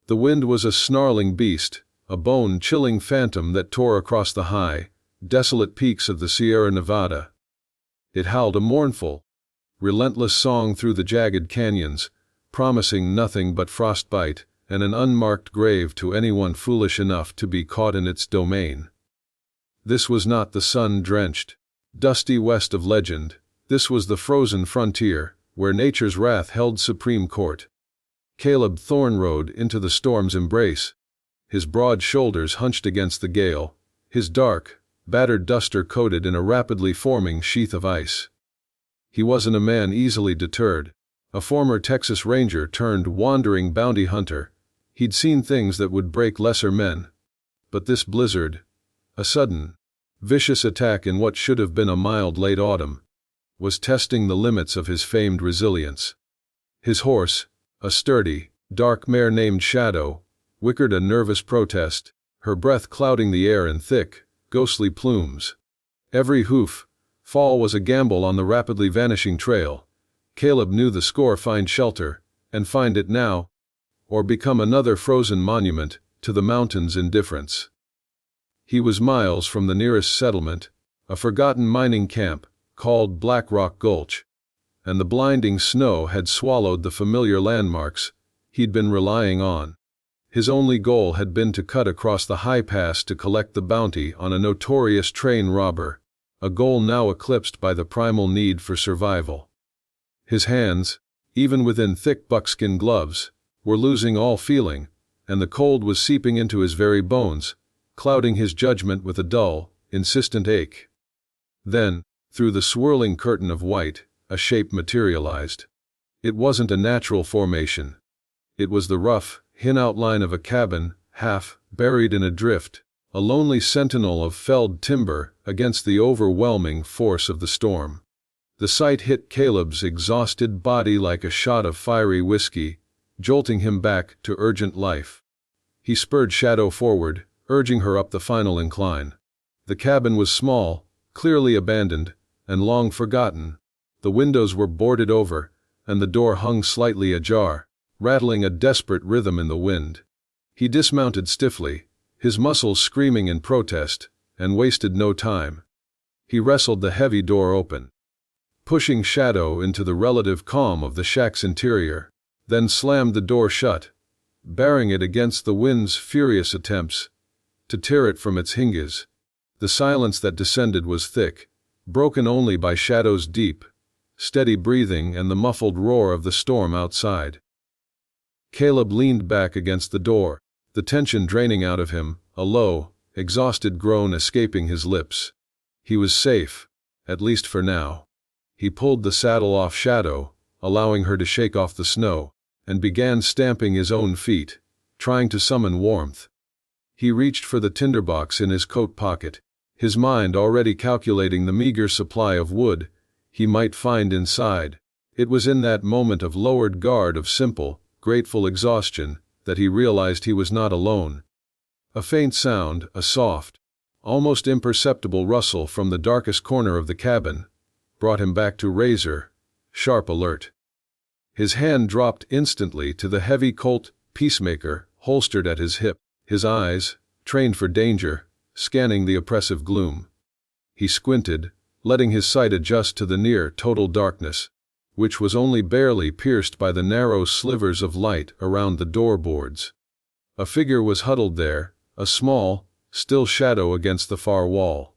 The wind was a snarling beast, a bone-chilling phantom that tore across the high, desolate peaks of the Sierra Nevada. It howled a mournful, relentless song through the jagged canyons, promising nothing but frostbite and an unmarked grave to anyone foolish enough to be caught in its domain. This was not the sun-drenched, dusty west of legend. This was the frozen frontier, where nature's wrath held supreme court. Caleb Thorne rode into the storm's embrace, his broad shoulders hunched against the gale, his dark, battered duster coated in a rapidly forming sheath of ice. He wasn't a man easily deterred, a former Texas Ranger turned wandering bounty hunter. He'd seen things that would break lesser men. But this blizzard, a sudden, vicious attack in what should have been a mild late autumn, was testing the limits of his famed resilience. His horse, a sturdy, dark mare named Shadow, whickered a nervous protest, her breath clouding the air in thick, ghostly plumes. Every fall was a gamble on the rapidly vanishing trail. Caleb knew the score: find shelter, and find it now, or become another frozen monument to the mountain's indifference. He was miles from the nearest settlement, a forgotten mining camp called Black Rock Gulch, and the blinding snow had swallowed the familiar landmarks he'd been relying on. His only goal had been to cut across the high pass to collect the bounty on a notorious train robber, a goal now eclipsed by the primal need for survival. His hands, even within thick buckskin gloves, were losing all feeling, and the cold was seeping into his very bones, clouding his judgment with a dull, insistent ache. Then, through the swirling curtain of white, a shape materialized. It wasn't a natural formation. It was the rough, thin outline of a cabin, half buried in a drift, a lonely sentinel of felled timber against the overwhelming force of the storm. The sight hit Caleb's exhausted body like a shot of fiery whiskey, jolting him back to urgent life. He spurred Shadow forward, urging her up the final incline. The cabin was small, clearly abandoned, and long forgotten. The windows were boarded over, and the door hung slightly ajar, rattling a desperate rhythm in the wind. He dismounted stiffly, his muscles screaming in protest, and wasted no time. He wrestled the heavy door open, pushing Shadow into the relative calm of the shack's interior, then slammed the door shut, barring it against the wind's furious attempts to tear it from its hinges. The silence that descended was thick, broken only by Shadow's deep, steady breathing and the muffled roar of the storm outside. Caleb leaned back against the door, the tension draining out of him, a low, exhausted groan escaping his lips. He was safe, at least for now. He pulled the saddle off Shadow, allowing her to shake off the snow, and began stamping his own feet, trying to summon warmth. He reached for the tinderbox in his coat pocket, his mind already calculating the meager supply of wood he might find inside. It was in that moment of lowered guard of simple, grateful exhaustion that he realized he was not alone. A faint sound, a soft, almost imperceptible rustle from the darkest corner of the cabin, brought him back to razor-sharp alert. His hand dropped instantly to the heavy Colt Peacemaker holstered at his hip, his eyes, trained for danger, scanning the oppressive gloom. He squinted, letting his sight adjust to the near-total darkness, which was only barely pierced by the narrow slivers of light around the doorboards. A figure was huddled there, a small, still shadow against the far wall.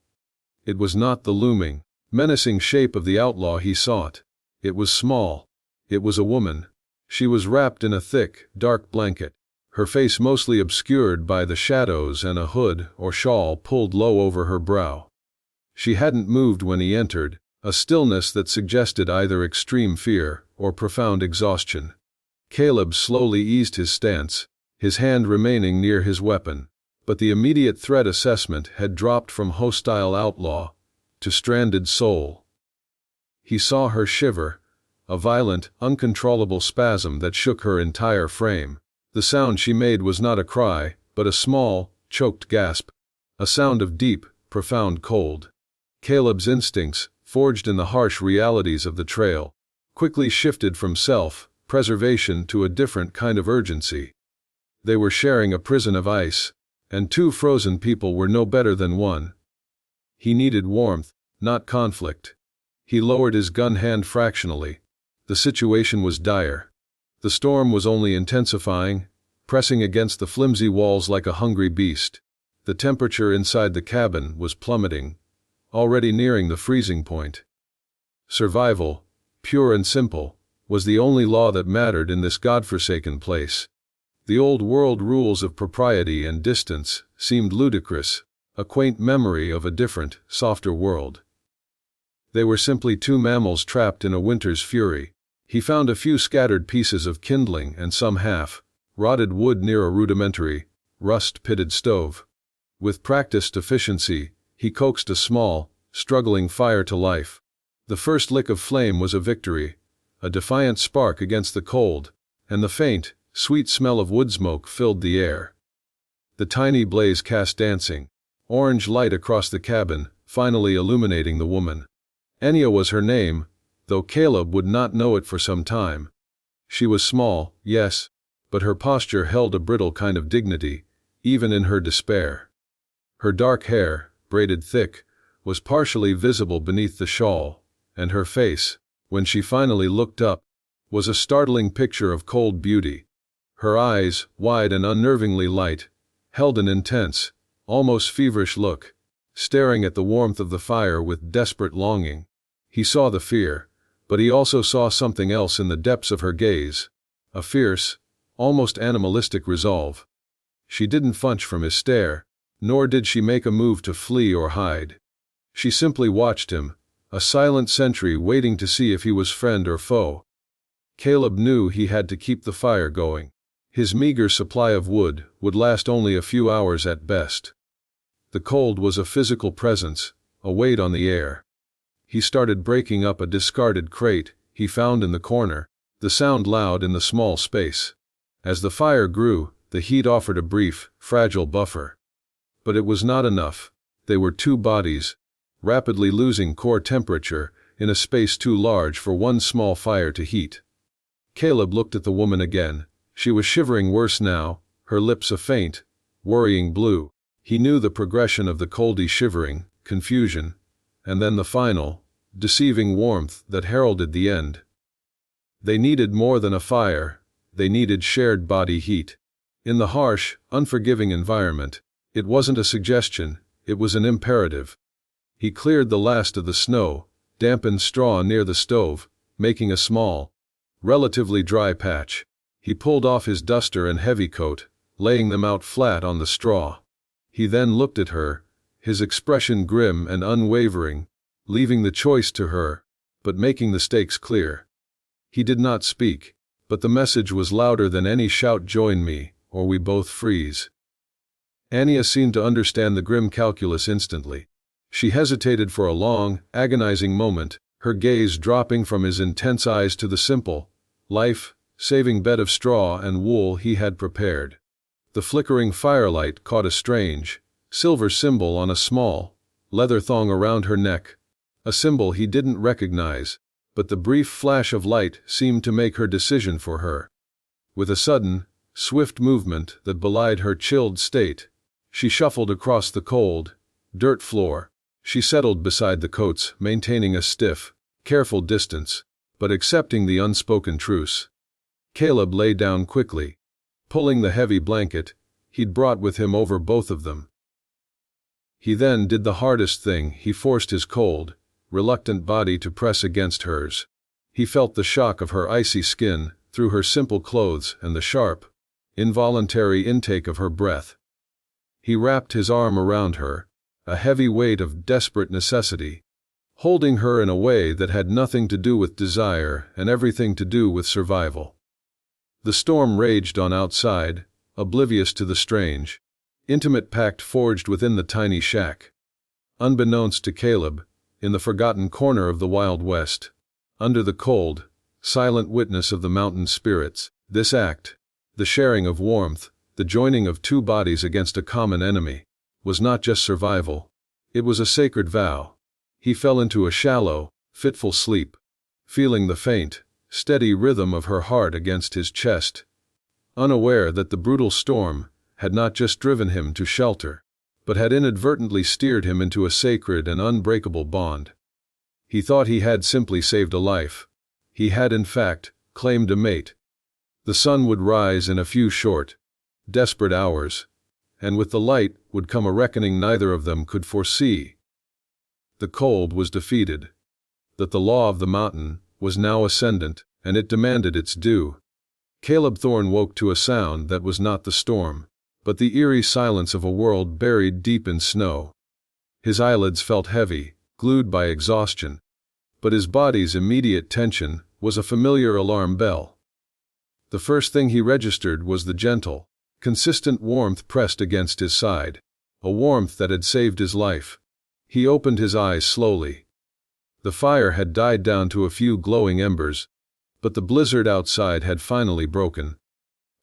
It was not the looming, menacing shape of the outlaw he sought. It was small. It was a woman. She was wrapped in a thick, dark blanket, her face mostly obscured by the shadows and a hood or shawl pulled low over her brow. She hadn't moved when he entered, a stillness that suggested either extreme fear or profound exhaustion. Caleb slowly eased his stance, his hand remaining near his weapon, but the immediate threat assessment had dropped from hostile outlaw to stranded soul. He saw her shiver, a violent, uncontrollable spasm that shook her entire frame. The sound she made was not a cry, but a small, choked gasp, a sound of deep, profound cold. Caleb's instincts, forged in the harsh realities of the trail, quickly shifted from self-preservation to a different kind of urgency. They were sharing a prison of ice, and two frozen people were no better than one. He needed warmth, not conflict. He lowered his gun hand fractionally. The situation was dire. The storm was only intensifying, pressing against the flimsy walls like a hungry beast. The temperature inside the cabin was plummeting, already nearing the freezing point. Survival, pure and simple, was the only law that mattered in this godforsaken place. The old world rules of propriety and distance seemed ludicrous, a quaint memory of a different, softer world. They were simply two mammals trapped in a winter's fury. He found a few scattered pieces of kindling and some half-rotted wood near a rudimentary, rust-pitted stove. With practiced efficiency, he coaxed a small, struggling fire to life. The first lick of flame was a victory, a defiant spark against the cold, and the faint, sweet smell of wood smoke filled the air. The tiny blaze cast dancing, orange light across the cabin, finally illuminating the woman. Enya was her name, though Caleb would not know it for some time. She was small, yes, but her posture held a brittle kind of dignity, even in her despair. Her dark hair, braided thick, was partially visible beneath the shawl, and her face, when she finally looked up, was a startling picture of cold beauty. Her eyes, wide and unnervingly light, held an intense, almost feverish look, staring at the warmth of the fire with desperate longing. He saw the fear, but he also saw something else in the depths of her gaze, a fierce, almost animalistic resolve. She didn't flinch from his stare, nor did she make a move to flee or hide. She simply watched him, a silent sentry waiting to see if he was friend or foe. Caleb knew he had to keep the fire going. His meager supply of wood would last only a few hours at best. The cold was a physical presence, a weight on the air. He started breaking up a discarded crate he found in the corner, the sound loud in the small space. As the fire grew, the heat offered a brief, fragile buffer. But it was not enough. They were two bodies, rapidly losing core temperature in a space too large for one small fire to heat. Caleb looked at the woman again. She was shivering worse now, her lips a faint, worrying blue. He knew the progression of the coldy shivering, confusion, and then the final, deceiving warmth that heralded the end. They needed more than a fire, they needed shared body heat. In the harsh, unforgiving environment, it wasn't a suggestion, it was an imperative. He cleared the last of the snow, dampened straw near the stove, making a small, relatively dry patch. He pulled off his duster and heavy coat, laying them out flat on the straw. He then looked at her, his expression grim and unwavering, leaving the choice to her, but making the stakes clear. He did not speak, but the message was louder than any shout: "Join me, or we both freeze." Anya seemed to understand the grim calculus instantly. She hesitated for a long, agonizing moment, her gaze dropping from his intense eyes to the simple, life-saving bed of straw and wool he had prepared. The flickering firelight caught a strange, silver symbol on a small, leather thong around her neck, a symbol he didn't recognize, but the brief flash of light seemed to make her decision for her. With a sudden, swift movement that belied her chilled state, she shuffled across the cold, dirt floor. She settled beside the coats, maintaining a stiff, careful distance, but accepting the unspoken truce. Caleb lay down quickly, pulling the heavy blanket he'd brought with him over both of them. He then did the hardest thing. He forced his cold, reluctant body to press against hers. He felt the shock of her icy skin through her simple clothes and the sharp, involuntary intake of her breath. He wrapped his arm around her, a heavy weight of desperate necessity, holding her in a way that had nothing to do with desire and everything to do with survival. The storm raged on outside, oblivious to the strange, intimate pact forged within the tiny shack. Unbeknownst to Caleb, in the forgotten corner of the Wild West, under the cold, silent witness of the mountain spirits, this act, the sharing of warmth, the joining of two bodies against a common enemy, was not just survival. It was a sacred vow. He fell into a shallow, fitful sleep, feeling the faint, steady rhythm of her heart against his chest, unaware that the brutal storm had not just driven him to shelter, but had inadvertently steered him into a sacred and unbreakable bond. He thought he had simply saved a life. He had, in fact, claimed a mate. The sun would rise in a few short, desperate hours, and with the light would come a reckoning neither of them could foresee. The cold was defeated. That the law of the mountain was now ascendant, and it demanded its due. Caleb Thorne woke to a sound that was not the storm, but the eerie silence of a world buried deep in snow. His eyelids felt heavy, glued by exhaustion, but his body's immediate tension was a familiar alarm bell. The first thing he registered was the gentle, consistent warmth pressed against his side, a warmth that had saved his life. He opened his eyes slowly. The fire had died down to a few glowing embers, but the blizzard outside had finally broken.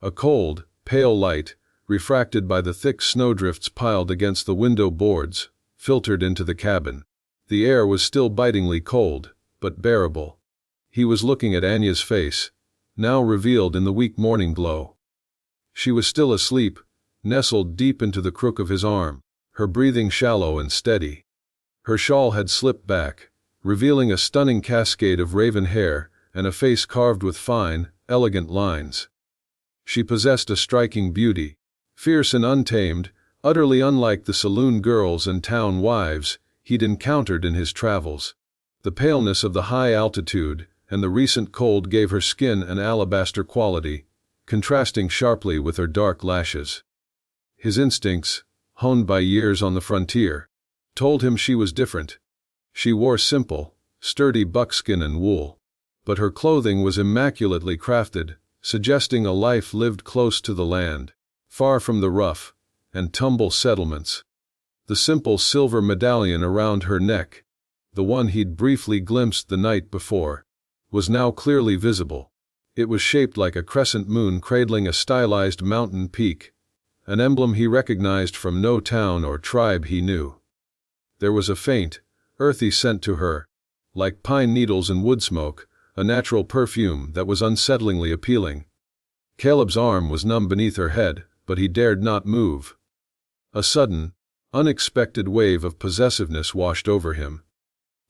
A cold, pale light, refracted by the thick snowdrifts piled against the window boards, filtered into the cabin. The air was still bitingly cold, but bearable. He was looking at Anya's face, now revealed in the weak morning glow. She was still asleep, nestled deep into the crook of his arm, her breathing shallow and steady. Her shawl had slipped back, revealing a stunning cascade of raven hair and a face carved with fine, elegant lines. She possessed a striking beauty, fierce and untamed, utterly unlike the saloon girls and town wives he'd encountered in his travels. The paleness of the high altitude and the recent cold gave her skin an alabaster quality, contrasting sharply with her dark lashes. His instincts, honed by years on the frontier, told him she was different. She wore simple, sturdy buckskin and wool, but her clothing was immaculately crafted, suggesting a life lived close to the land, far from the rough and tumble settlements. The simple silver medallion around her neck, the one he'd briefly glimpsed the night before, was now clearly visible. It was shaped like a crescent moon cradling a stylized mountain peak, an emblem he recognized from no town or tribe he knew. There was a faint, earthy scent to her, like pine needles and wood smoke, a natural perfume that was unsettlingly appealing. Caleb's arm was numb beneath her head, but he dared not move. A sudden, unexpected wave of possessiveness washed over him.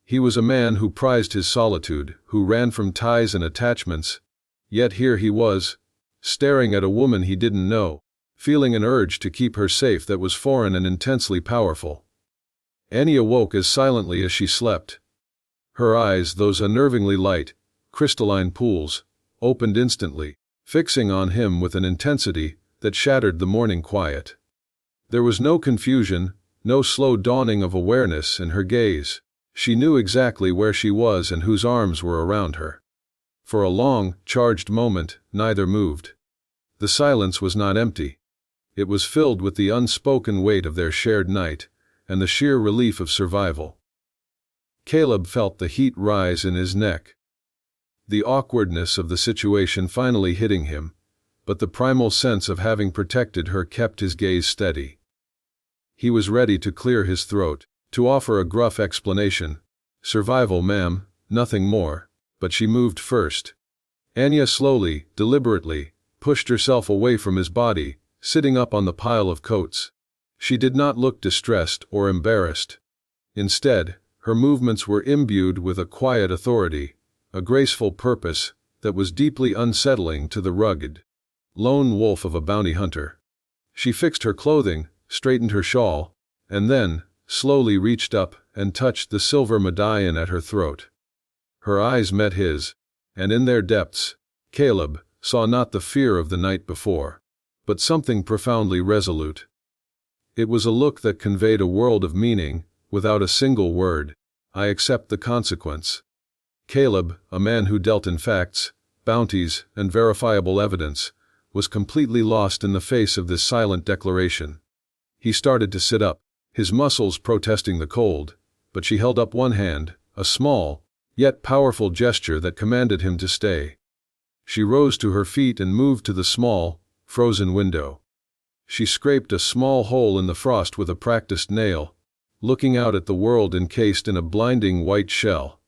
He was a man who prized his solitude, who ran from ties and attachments, yet here he was, staring at a woman he didn't know, feeling an urge to keep her safe that was foreign and intensely powerful. Annie awoke as silently as she slept. Her eyes, those unnervingly light, crystalline pools, opened instantly, fixing on him with an intensity that shattered the morning quiet. There was no confusion, no slow dawning of awareness in her gaze. She knew exactly where she was and whose arms were around her. For a long, charged moment, neither moved. The silence was not empty. It was filled with the unspoken weight of their shared night, and the sheer relief of survival. Caleb felt the heat rise in his neck. The awkwardness of the situation finally hitting him, but the primal sense of having protected her kept his gaze steady. He was ready to clear his throat, to offer a gruff explanation. Survival, ma'am, nothing more, but she moved first. Anya slowly, deliberately, pushed herself away from his body, sitting up on the pile of coats. She did not look distressed or embarrassed. Instead, her movements were imbued with a quiet authority, a graceful purpose that was deeply unsettling to the rugged lone wolf of a bounty hunter. She fixed her clothing, straightened her shawl, and then slowly reached up and touched the silver medallion at her throat. Her eyes met his, and in their depths, Caleb saw not the fear of the night before, but something profoundly resolute. It was a look that conveyed a world of meaning, without a single word. I accept the consequence. Caleb, a man who dealt in facts, bounties, and verifiable evidence, was completely lost in the face of this silent declaration. He started to sit up, his muscles protesting the cold, but she held up one hand, a small, yet powerful gesture that commanded him to stay. She rose to her feet and moved to the small, frozen window. She scraped a small hole in the frost with a practiced nail, looking out at the world encased in a blinding white shell.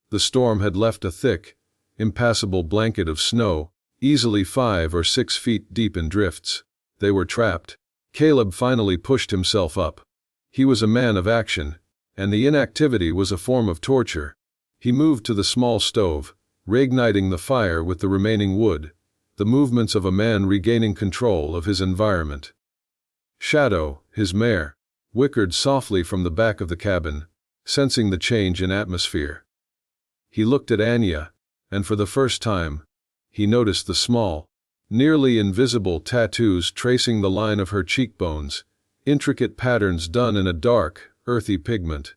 The storm had left a thick, impassable blanket of snow, easily 5 or 6 feet deep in drifts. They were trapped. Caleb finally pushed himself up. He was a man of action, and the inactivity was a form of torture. He moved to the small stove, reigniting the fire with the remaining wood, the movements of a man regaining control of his environment. Shadow, his mare, whickered softly from the back of the cabin, sensing the change in atmosphere. He looked at Anya, and for the first time, he noticed the small, nearly invisible tattoos tracing the line of her cheekbones, intricate patterns done in a dark, earthy pigment.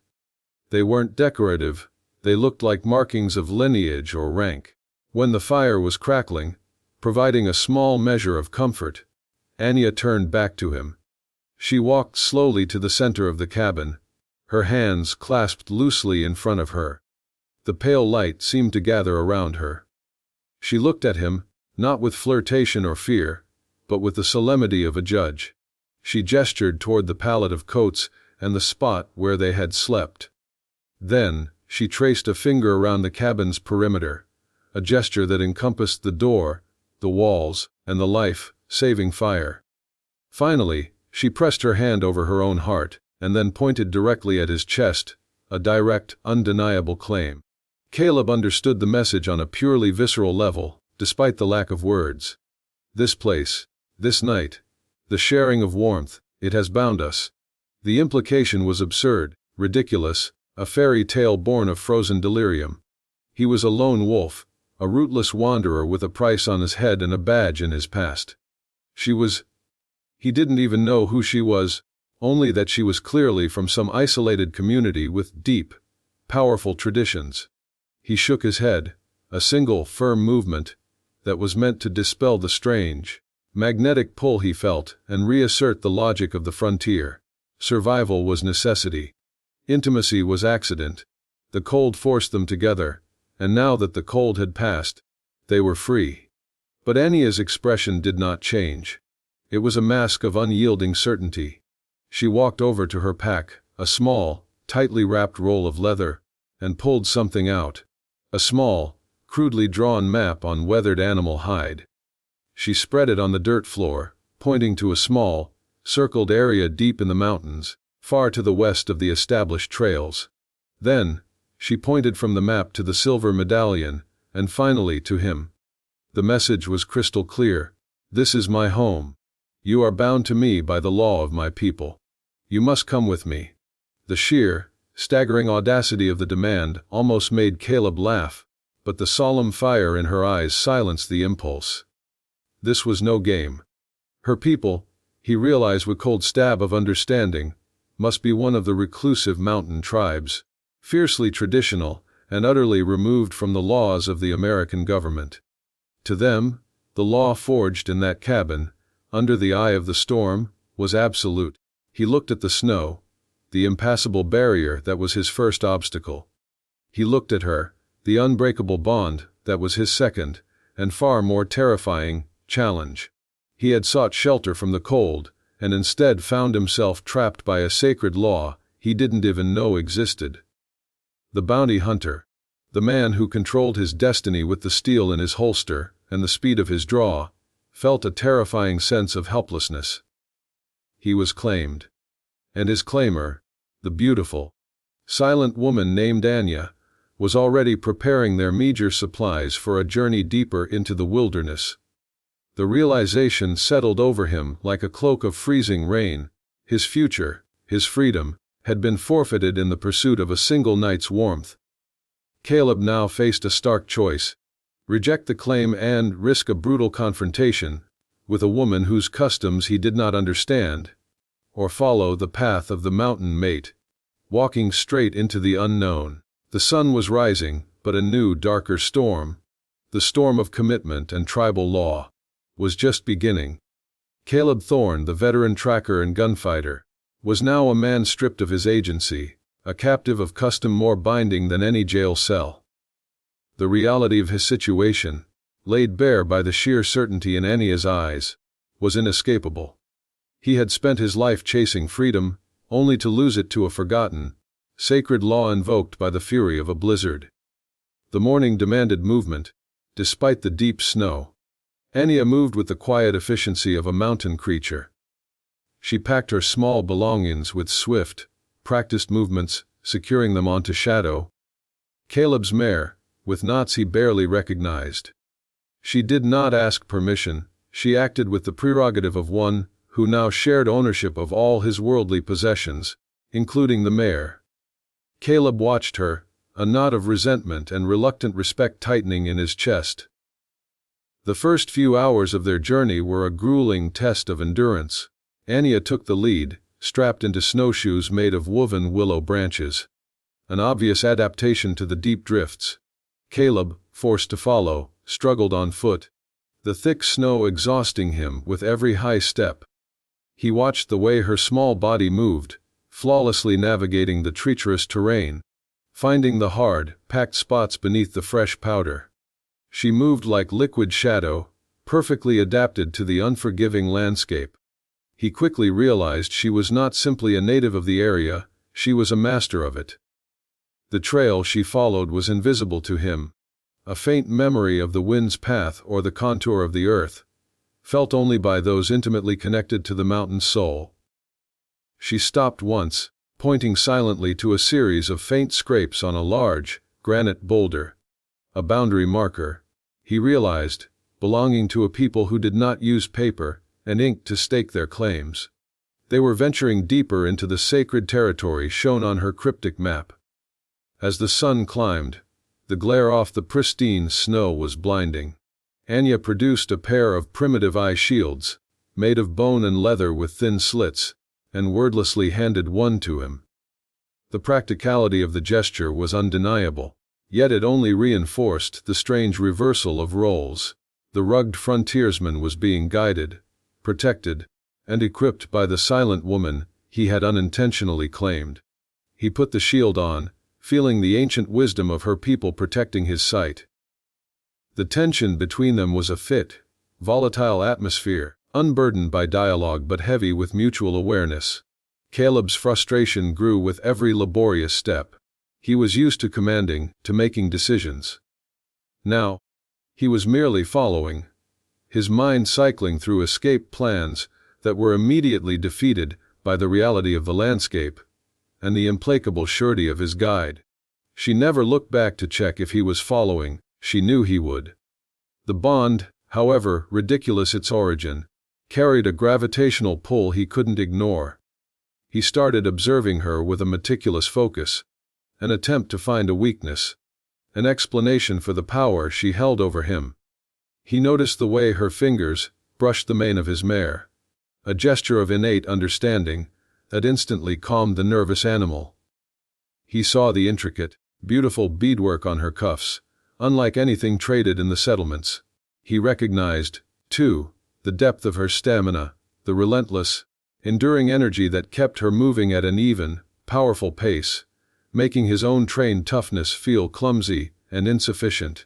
They weren't decorative, they looked like markings of lineage or rank. When the fire was crackling, providing a small measure of comfort, Anya turned back to him. She walked slowly to the center of the cabin, her hands clasped loosely in front of her. The pale light seemed to gather around her. She looked at him, not with flirtation or fear, but with the solemnity of a judge. She gestured toward the pallet of coats and the spot where they had slept. Then, she traced a finger around the cabin's perimeter, a gesture that encompassed the door, the walls, and the life-saving fire. Finally, she pressed her hand over her own heart, and then pointed directly at his chest, a direct, undeniable claim. Caleb understood the message on a purely visceral level, despite the lack of words. This place, this night, the sharing of warmth, it has bound us. The implication was absurd, ridiculous, a fairy tale born of frozen delirium. He was a lone wolf, a rootless wanderer with a price on his head and a badge in his past. He didn't even know who she was, only that she was clearly from some isolated community with deep, powerful traditions. He shook his head, a single, firm movement that was meant to dispel the strange, magnetic pull he felt and reassert the logic of the frontier. Survival was necessity. Intimacy was accident. The cold forced them together, and now that the cold had passed, they were free. But Anya's expression did not change. It was a mask of unyielding certainty. She walked over to her pack, a small, tightly wrapped roll of leather, and pulled something out. A small, crudely drawn map on weathered animal hide. She spread it on the dirt floor, pointing to a small, circled area deep in the mountains, far to the west of the established trails. Then, she pointed from the map to the silver medallion, and finally to him. The message was crystal clear. This is my home. You are bound to me by the law of my people. You must come with me. The sheer, staggering audacity of the demand almost made Caleb laugh, but the solemn fire in her eyes silenced the impulse. This was no game. Her people, he realized with cold stab of understanding, must be one of the reclusive mountain tribes, fiercely traditional and utterly removed from the laws of the American government. To them, the law forged in that cabin, under the eye of the storm, was absolute. He looked at the snow, the impassable barrier that was his first obstacle. He looked at her, the unbreakable bond that was his second, and far more terrifying, challenge. He had sought shelter from the cold, and instead found himself trapped by a sacred law he didn't even know existed. The bounty hunter, the man who controlled his destiny with the steel in his holster and the speed of his draw, felt a terrifying sense of helplessness. He was claimed. And his claimer, the beautiful, silent woman named Anya, was already preparing their meager supplies for a journey deeper into the wilderness. The realization settled over him like a cloak of freezing rain. His future, his freedom, had been forfeited in the pursuit of a single night's warmth. Caleb now faced a stark choice: reject the claim and risk a brutal confrontation with a woman whose customs he did not understand, or follow the path of the mountain mate, walking straight into the unknown. The sun was rising, but a new, darker storm, the storm of commitment and tribal law, was just beginning. Caleb Thorne, the veteran tracker and gunfighter, was now a man stripped of his agency, a captive of custom more binding than any jail cell. The reality of his situation, laid bare by the sheer certainty in Anya's eyes, was inescapable. He had spent his life chasing freedom, only to lose it to a forgotten, sacred law invoked by the fury of a blizzard. The morning demanded movement, despite the deep snow. Anya moved with the quiet efficiency of a mountain creature. She packed her small belongings with swift, practiced movements, securing them onto Shadow, Caleb's mare, with knots he barely recognized. She did not ask permission, she acted with the prerogative of one who now shared ownership of all his worldly possessions, including the mare. Caleb watched her, a knot of resentment and reluctant respect tightening in his chest. The first few hours of their journey were a grueling test of endurance. Anya took the lead, strapped into snowshoes made of woven willow branches. An obvious adaptation to the deep drifts. Caleb, forced to follow, struggled on foot, the thick snow exhausting him with every high step. He watched the way her small body moved, flawlessly navigating the treacherous terrain, finding the hard, packed spots beneath the fresh powder. She moved like liquid shadow, perfectly adapted to the unforgiving landscape. He quickly realized she was not simply a native of the area, she was a master of it. The trail she followed was invisible to him, a faint memory of the wind's path or the contour of the earth, felt only by those intimately connected to the mountain's soul. She stopped once, pointing silently to a series of faint scrapes on a large, granite boulder. A boundary marker, he realized, belonging to a people who did not use paper and ink to stake their claims. They were venturing deeper into the sacred territory shown on her cryptic map. As the sun climbed, the glare off the pristine snow was blinding. Anya produced a pair of primitive eye shields, made of bone and leather with thin slits, and wordlessly handed one to him. The practicality of the gesture was undeniable, yet it only reinforced the strange reversal of roles. The rugged frontiersman was being guided, protected, and equipped by the silent woman he had unintentionally claimed. He put the shield on, feeling the ancient wisdom of her people protecting his sight. The tension between them was a fit, volatile atmosphere, unburdened by dialogue but heavy with mutual awareness. Caleb's frustration grew with every laborious step. He was used to commanding, to making decisions. Now, he was merely following, his mind cycling through escape plans that were immediately defeated by the reality of the landscape and the implacable surety of his guide. She never looked back to check if he was following, she knew he would. The bond, however ridiculous its origin, carried a gravitational pull he couldn't ignore. He started observing her with a meticulous focus, an attempt to find a weakness, an explanation for the power she held over him. He noticed the way her fingers brushed the mane of his mare, a gesture of innate understanding that instantly calmed the nervous animal. He saw the intricate, beautiful beadwork on her cuffs, unlike anything traded in the settlements. He recognized, too, the depth of her stamina, the relentless, enduring energy that kept her moving at an even, powerful pace, making his own trained toughness feel clumsy and insufficient.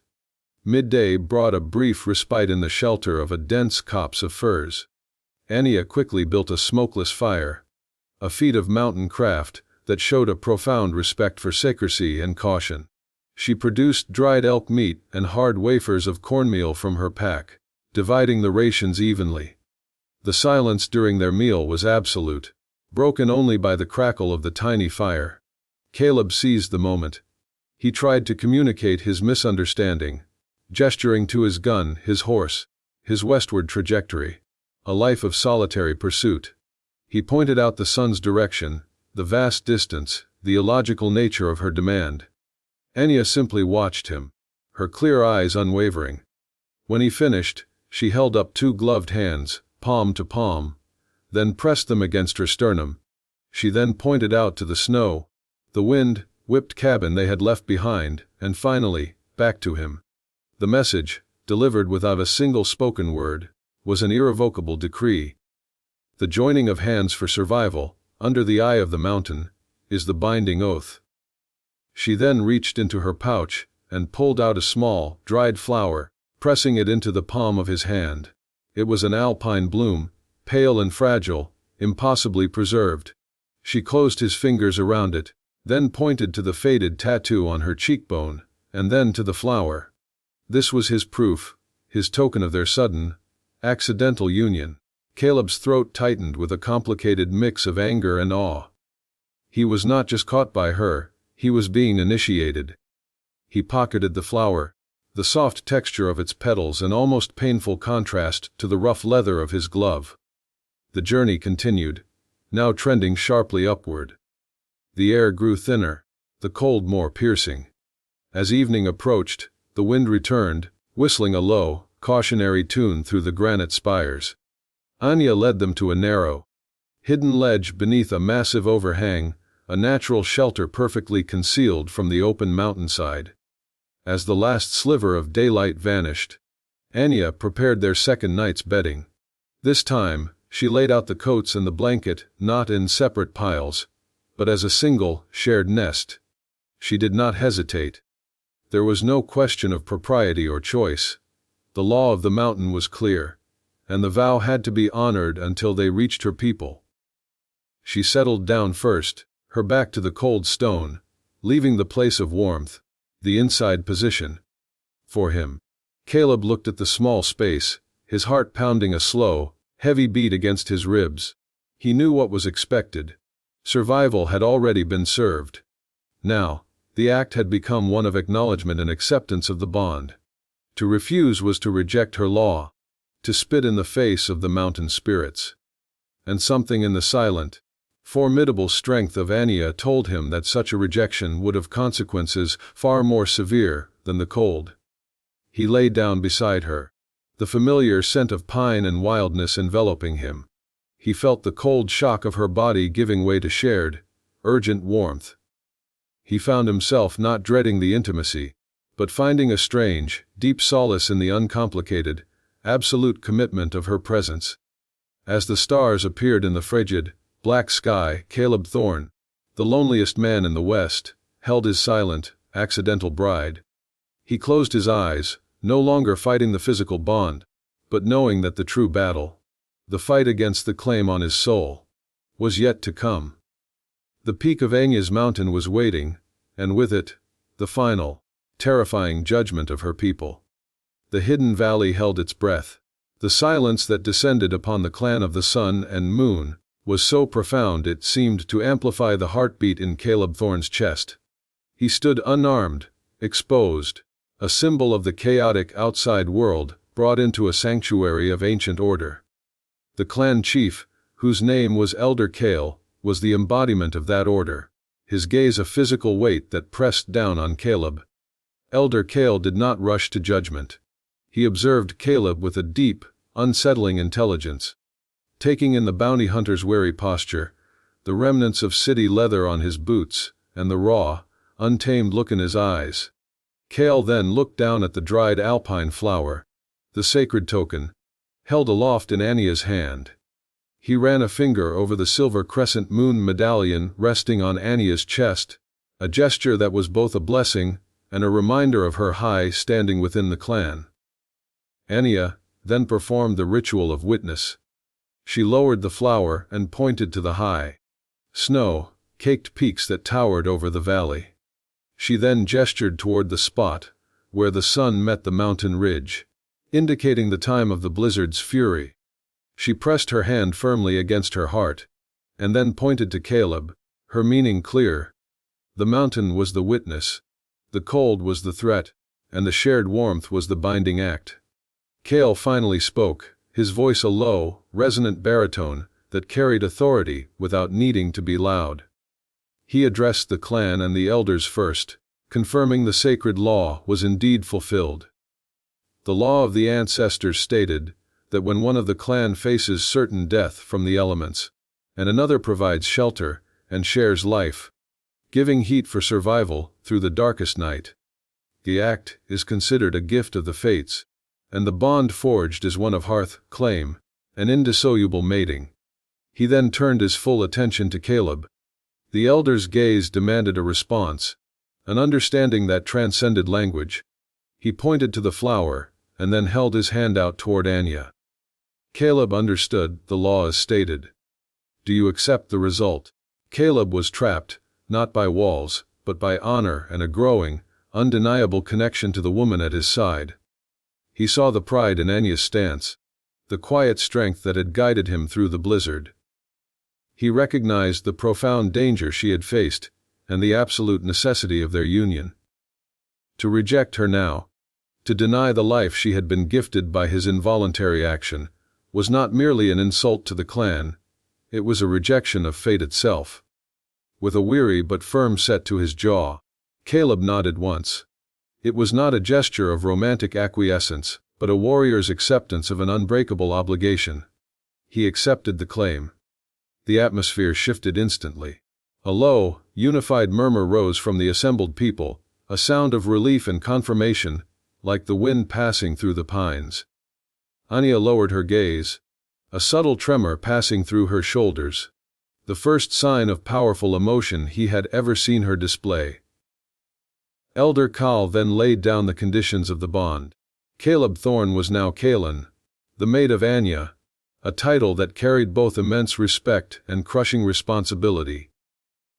Midday brought a brief respite in the shelter of a dense copse of firs. Anya quickly built a smokeless fire, a feat of mountain craft that showed a profound respect for secrecy and caution. She produced dried elk meat and hard wafers of cornmeal from her pack, dividing the rations evenly. The silence during their meal was absolute, broken only by the crackle of the tiny fire. Caleb seized the moment. He tried to communicate his misunderstanding, gesturing to his gun, his horse, his westward trajectory, a life of solitary pursuit. He pointed out the sun's direction, the vast distance, the illogical nature of her demand. Anya simply watched him, her clear eyes unwavering. When he finished, she held up two gloved hands, palm to palm, then pressed them against her sternum. She then pointed out to the snow, the wind-whipped cabin they had left behind, and finally, back to him. The message, delivered without a single spoken word, was an irrevocable decree. The joining of hands for survival, under the eye of the mountain, is the binding oath. She then reached into her pouch and pulled out a small, dried flower, pressing it into the palm of his hand. It was an alpine bloom, pale and fragile, impossibly preserved. She closed his fingers around it, then pointed to the faded tattoo on her cheekbone, and then to the flower. This was his proof, his token of their sudden, accidental union. Caleb's throat tightened with a complicated mix of anger and awe. He was not just caught by her, he was being initiated. He pocketed the flower, the soft texture of its petals an almost painful contrast to the rough leather of his glove. The journey continued, now trending sharply upward. The air grew thinner, the cold more piercing. As evening approached, the wind returned, whistling a low, cautionary tune through the granite spires. Anya led them to a narrow, hidden ledge beneath a massive overhang, a natural shelter perfectly concealed from the open mountainside. As the last sliver of daylight vanished, Anya prepared their second night's bedding. This time, she laid out the coats and the blanket, not in separate piles, but as a single, shared nest. She did not hesitate. There was no question of propriety or choice. The law of the mountain was clear, and the vow had to be honored until they reached her people. She settled down first, her back to the cold stone, leaving the place of warmth, the inside position, for him. Caleb looked at the small space, his heart pounding a slow, heavy beat against his ribs. He knew what was expected. Survival had already been served. Now, the act had become one of acknowledgement and acceptance of the bond. To refuse was to reject her law, to spit in the face of the mountain spirits. And something in the silent, formidable strength of Anya told him that such a rejection would have consequences far more severe than the cold. He lay down beside her, the familiar scent of pine and wildness enveloping him. He felt the cold shock of her body giving way to shared, urgent warmth. He found himself not dreading the intimacy, but finding a strange, deep solace in the uncomplicated, absolute commitment of her presence. As the stars appeared in the frigid, black sky, Caleb Thorne, the loneliest man in the West, held his silent, accidental bride. He closed his eyes, no longer fighting the physical bond, but knowing that the true battle, the fight against the claim on his soul, was yet to come. The peak of Anya's mountain was waiting, and with it, the final, terrifying judgment of her people. The hidden valley held its breath. The silence that descended upon the clan of the sun and moon was so profound it seemed to amplify the heartbeat in Caleb Thorne's chest. He stood unarmed, exposed, a symbol of the chaotic outside world brought into a sanctuary of ancient order. The clan chief, whose name was Elder Cale, was the embodiment of that order, his gaze a physical weight that pressed down on Caleb. Elder Cale did not rush to judgment. He observed Caleb with a deep, unsettling intelligence, taking in the bounty hunter's wary posture, the remnants of city leather on his boots, and the raw, untamed look in his eyes. Cale then looked down at the dried alpine flower, the sacred token, held aloft in Anya's hand. He ran a finger over the silver crescent moon medallion resting on Anya's chest, a gesture that was both a blessing and a reminder of her high standing within the clan. Anya then performed the ritual of witness. She lowered the flower and pointed to the high, snow-caked peaks that towered over the valley. She then gestured toward the spot where the sun met the mountain ridge, indicating the time of the blizzard's fury. She pressed her hand firmly against her heart, and then pointed to Caleb, her meaning clear. The mountain was the witness, the cold was the threat, and the shared warmth was the binding act. Cale finally spoke, his voice a low, resonant baritone that carried authority without needing to be loud. He addressed the clan and the elders first, confirming the sacred law was indeed fulfilled. The law of the ancestors stated that when one of the clan faces certain death from the elements, and another provides shelter and shares life, giving heat for survival through the darkest night, the act is considered a gift of the fates, and the bond forged is one of hearth, claim, and indissoluble mating. He then turned his full attention to Caleb. The elder's gaze demanded a response, an understanding that transcended language. He pointed to the flower, and then held his hand out toward Anya. Caleb understood the law as stated. Do you accept the result? Caleb was trapped, not by walls, but by honor and a growing, undeniable connection to the woman at his side. He saw the pride in Anya's stance, the quiet strength that had guided him through the blizzard. He recognized the profound danger she had faced, and the absolute necessity of their union. To reject her now, to deny the life she had been gifted by his involuntary action, was not merely an insult to the clan, it was a rejection of fate itself. With a weary but firm set to his jaw, Caleb nodded once. It was not a gesture of romantic acquiescence, but a warrior's acceptance of an unbreakable obligation. He accepted the claim. The atmosphere shifted instantly. A low, unified murmur rose from the assembled people, a sound of relief and confirmation, like the wind passing through the pines. Anya lowered her gaze, a subtle tremor passing through her shoulders, the first sign of powerful emotion he had ever seen her display. Elder Kal then laid down the conditions of the bond. Caleb Thorne was now Kalan, the mate of Anya, a title that carried both immense respect and crushing responsibility.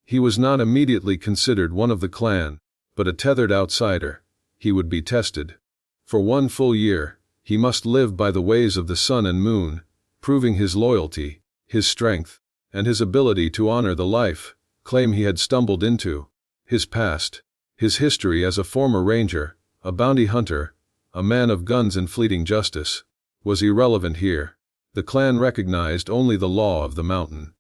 He was not immediately considered one of the clan, but a tethered outsider. He would be tested. For 1 full year, he must live by the ways of the sun and moon, proving his loyalty, his strength, and his ability to honor the life claim he had stumbled into. His past, his history as a former ranger, a bounty hunter, a man of guns and fleeting justice, was irrelevant here. The clan recognized only the law of the mountain.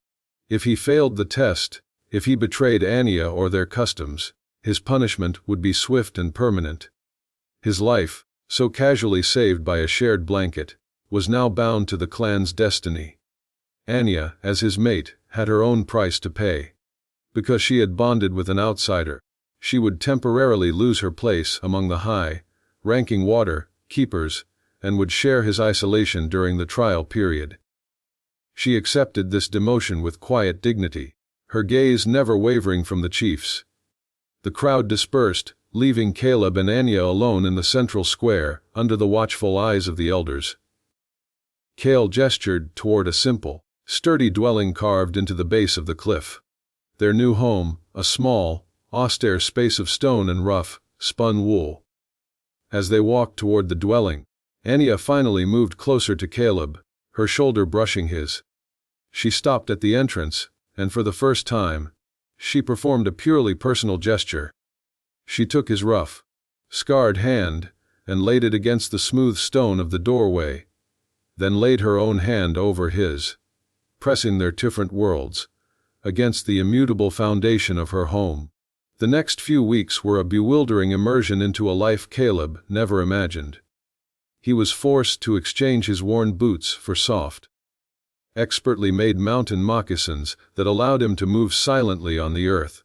If he failed the test, if he betrayed Anya or their customs, his punishment would be swift and permanent. His life, so casually saved by a shared blanket, was now bound to the clan's destiny. Anya, as his mate, had her own price to pay. Because she had bonded with an outsider, she would temporarily lose her place among the high-ranking water keepers, and would share his isolation during the trial period. She accepted this demotion with quiet dignity, her gaze never wavering from the chiefs. The crowd dispersed, leaving Caleb and Anya alone in the central square, under the watchful eyes of the elders. Cale gestured toward a simple, sturdy dwelling carved into the base of the cliff. Their new home, a small, austere space of stone and rough, spun wool. As they walked toward the dwelling, Anya finally moved closer to Caleb, her shoulder brushing his. She stopped at the entrance, and for the first time, she performed a purely personal gesture. She took his rough, scarred hand, and laid it against the smooth stone of the doorway, then laid her own hand over his, pressing their different worlds against the immutable foundation of her home. The next few weeks were a bewildering immersion into a life Caleb never imagined. He was forced to exchange his worn boots for soft, expertly made mountain moccasins that allowed him to move silently on the earth.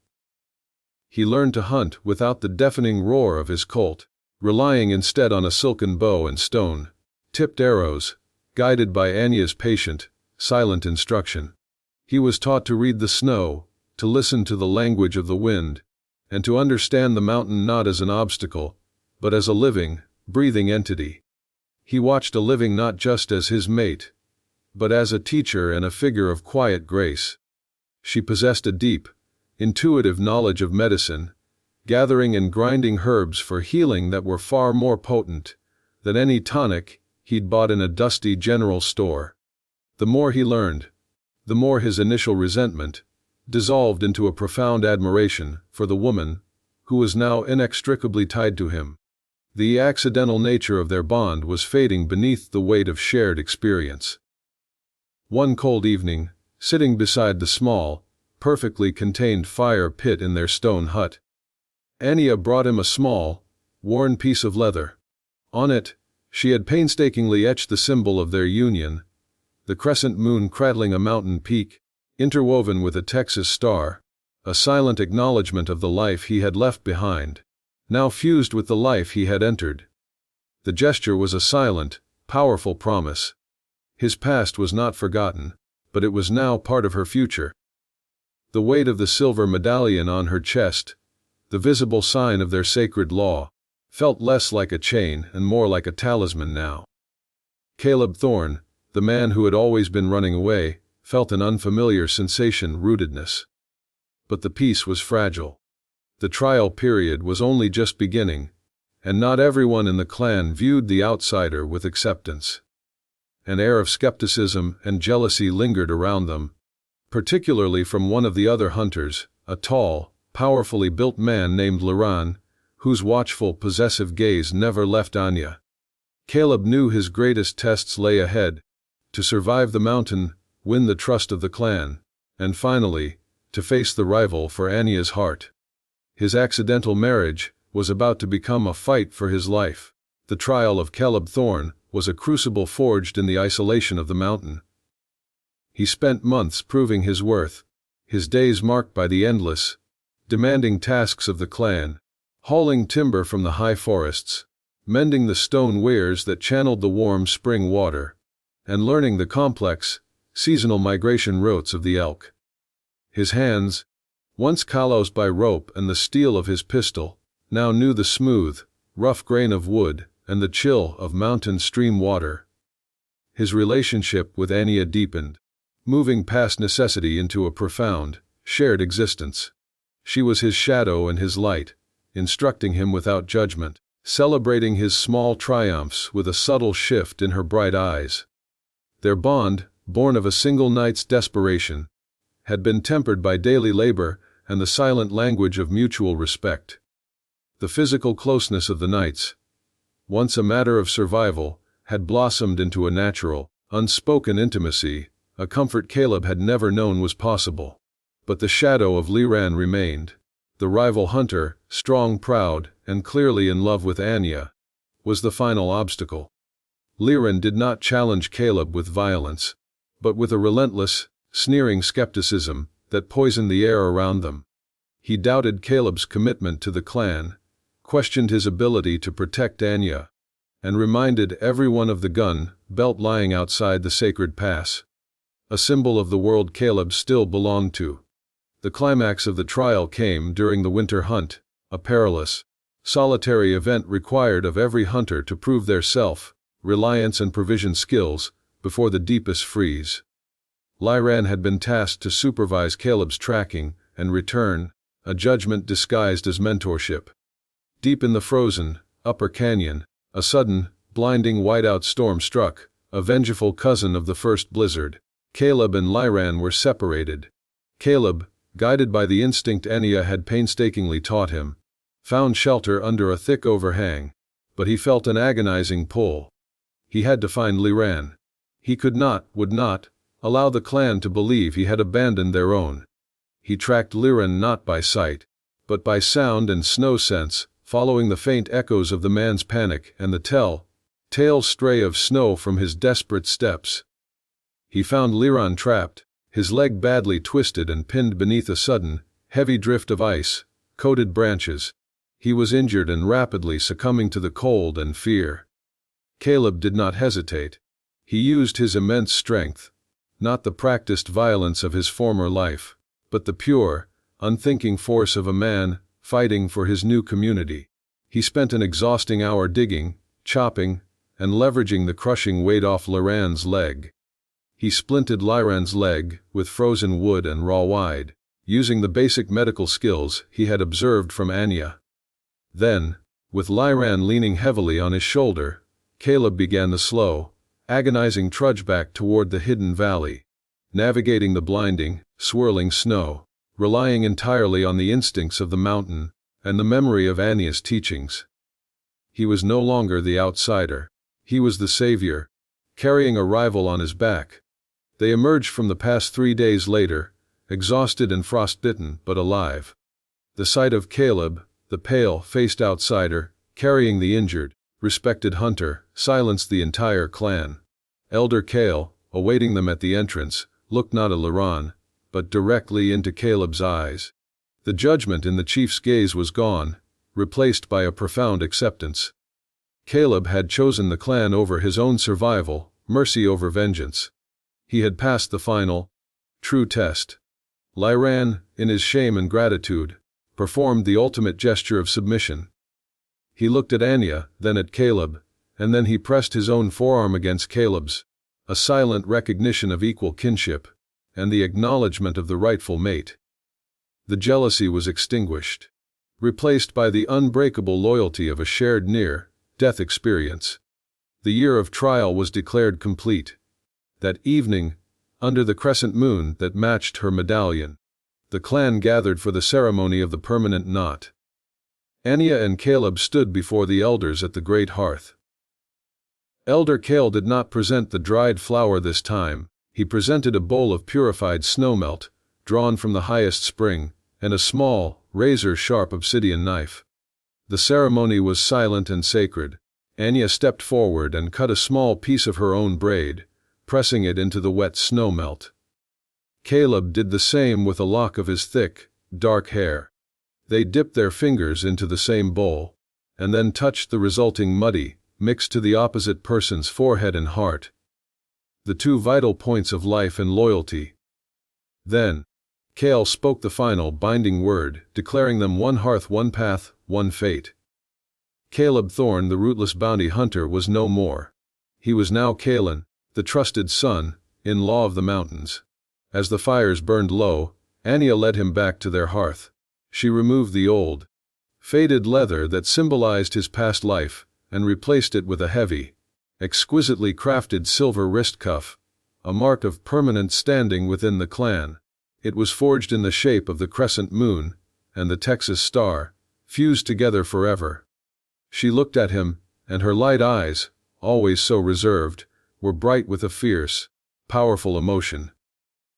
He learned to hunt without the deafening roar of his Colt, relying instead on a silken bow and stone-tipped arrows, guided by Anya's patient, silent instruction. He was taught to read the snow, to listen to the language of the wind, and to understand the mountain not as an obstacle, but as a living, breathing entity. He watched a living not just as his mate, but as a teacher and a figure of quiet grace. She possessed a deep, intuitive knowledge of medicine, gathering and grinding herbs for healing that were far more potent than any tonic he'd bought in a dusty general store. The more he learned, the more his initial resentment dissolved into a profound admiration for the woman who was now inextricably tied to him. The accidental nature of their bond was fading beneath the weight of shared experience. One cold evening, sitting beside the small, perfectly contained fire pit in their stone hut, Anya brought him a small, worn piece of leather. On it, she had painstakingly etched the symbol of their union, the crescent moon cradling a mountain peak, interwoven with a Texas star, a silent acknowledgement of the life he had left behind, now fused with the life he had entered. The gesture was a silent, powerful promise. His past was not forgotten, but it was now part of her future. The weight of the silver medallion on her chest, the visible sign of their sacred law, felt less like a chain and more like a talisman now. Caleb Thorne, the man who had always been running away, felt an unfamiliar sensation-rootedness. But the peace was fragile. The trial period was only just beginning, and not everyone in the clan viewed the outsider with acceptance. an air of skepticism and jealousy lingered around them, particularly from one of the other hunters, a tall, powerfully built man named Liran, whose watchful, possessive gaze never left Anya. Caleb knew his greatest tests lay ahead: to survive the mountain, win the trust of the clan, and finally, to face the rival for Anya's heart. His accidental marriage was about to become a fight for his life. The trial of Caleb Thorne was a crucible forged in the isolation of the mountain. He spent months proving his worth, his days marked by the endless, demanding tasks of the clan: hauling timber from the high forests, mending the stone weirs that channeled the warm spring water, and learning the complex, seasonal migration routes of the elk. His hands, once calloused by rope and the steel of his pistol, now knew the smooth, rough grain of wood and the chill of mountain stream water. His relationship with Anya deepened, moving past necessity into a profound, shared existence. She was his shadow and his light, instructing him without judgment, celebrating his small triumphs with a subtle shift in her bright eyes. Their bond, born of a single night's desperation, had been tempered by daily labor and the silent language of mutual respect. The physical closeness of the nights, once a matter of survival, had blossomed into a natural, unspoken intimacy, a comfort Caleb had never known was possible. But the shadow of Liran remained. The rival hunter, strong, proud, and clearly in love with Anya, was the final obstacle. Liran did not challenge Caleb with violence, but with a relentless, sneering skepticism that poisoned the air around them. He doubted Caleb's commitment to the clan, questioned his ability to protect Anya, and reminded everyone of the gun belt lying outside the sacred pass, a symbol of the world Caleb still belonged to. The climax of the trial came during the winter hunt, a perilous, solitary event required of every hunter to prove their self-reliance and provision skills before the deepest freeze. Liran had been tasked to supervise Caleb's tracking and return, a judgment disguised as mentorship. Deep in the frozen, upper canyon, a sudden, blinding whiteout storm struck, a vengeful cousin of the first blizzard. Caleb and Liran were separated. Caleb, guided by the instinct Anya had painstakingly taught him, found shelter under a thick overhang, but he felt an agonizing pull. He had to find Liran. He could not, would not, allow the clan to believe he had abandoned their own. He tracked Liran not by sight, but by sound and snow sense, following the faint echoes of the man's panic and the tell-tale stray of snow from his desperate steps. He found Liran trapped, his leg badly twisted and pinned beneath a sudden, heavy drift of ice-coated branches. He was injured and rapidly succumbing to the cold and fear. Caleb did not hesitate. He used his immense strength, not the practiced violence of his former life, but the pure, unthinking force of a man fighting for his new community. He spent an exhausting hour digging, chopping, and leveraging the crushing weight off Liran's leg. He splinted Liran's leg with frozen wood and raw hide, using the basic medical skills he had observed from Anya. Then, with Liran leaning heavily on his shoulder, Caleb began the slow, agonizing trudge back toward the hidden valley, navigating the blinding, swirling snow, relying entirely on the instincts of the mountain and the memory of Anya's teachings. He was no longer the outsider. He was the savior, carrying a rival on his back. They emerged from the pass 3 days later, exhausted and frostbitten but alive. The sight of Caleb, the pale-faced outsider, carrying the injured, respected hunter, silenced the entire clan. Elder Cale, awaiting them at the entrance, looked not at Liran, but directly into Caleb's eyes. The judgment in the chief's gaze was gone, replaced by a profound acceptance. Caleb had chosen the clan over his own survival, mercy over vengeance. He had passed the final, true test. Liran, in his shame and gratitude, performed the ultimate gesture of submission. He looked at Anya, then at Caleb, and then he pressed his own forearm against Caleb's, a silent recognition of equal kinship, and the acknowledgement of the rightful mate. The jealousy was extinguished, replaced by the unbreakable loyalty of a shared near-death experience. The year of trial was declared complete. That evening, under the crescent moon that matched her medallion, the clan gathered for the ceremony of the permanent knot. Anya and Caleb stood before the elders at the great hearth. Elder Cale did not present the dried flower this time. He presented a bowl of purified snowmelt, drawn from the highest spring, and a small, razor-sharp obsidian knife. The ceremony was silent and sacred. Anya stepped forward and cut a small piece of her own braid, pressing it into the wet snowmelt. Caleb did the same with a lock of his thick, dark hair. They dipped their fingers into the same bowl, and then touched the resulting muddy, mixed to the opposite person's forehead and heart. The two vital points of life and loyalty. Then, Cale spoke the final binding word, declaring them one hearth, one path, one fate. Caleb Thorne, the rootless bounty hunter, was no more. He was now Kalen, the trusted son, in-law of the mountains. As the fires burned low, Anya led him back to their hearth. She removed the old, faded leather that symbolized his past life, and replaced it with a heavy, exquisitely crafted silver wrist cuff, a mark of permanent standing within the clan. It was forged in the shape of the crescent moon and the Texas star, fused together forever. She looked at him, and her light eyes, always so reserved, were bright with a fierce, powerful emotion.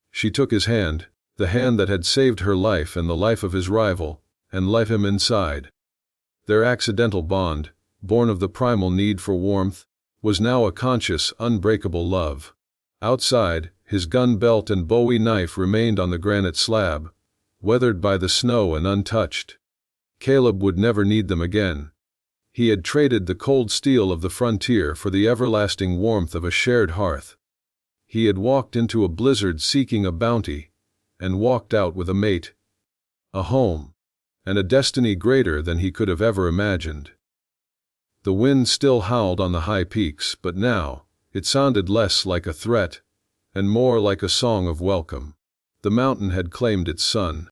She took his hand, the hand that had saved her life and the life of his rival, and let him inside. Their accidental bond, born of the primal need for warmth, was now a conscious, unbreakable love. Outside, his gun belt and Bowie knife remained on the granite slab, weathered by the snow and untouched. Caleb would never need them again. He had traded the cold steel of the frontier for the everlasting warmth of a shared hearth. He had walked into a blizzard seeking a bounty, and walked out with a mate, a home, and a destiny greater than he could have ever imagined. The wind still howled on the high peaks, but now, it sounded less like a threat, and more like a song of welcome. The mountain had claimed its son.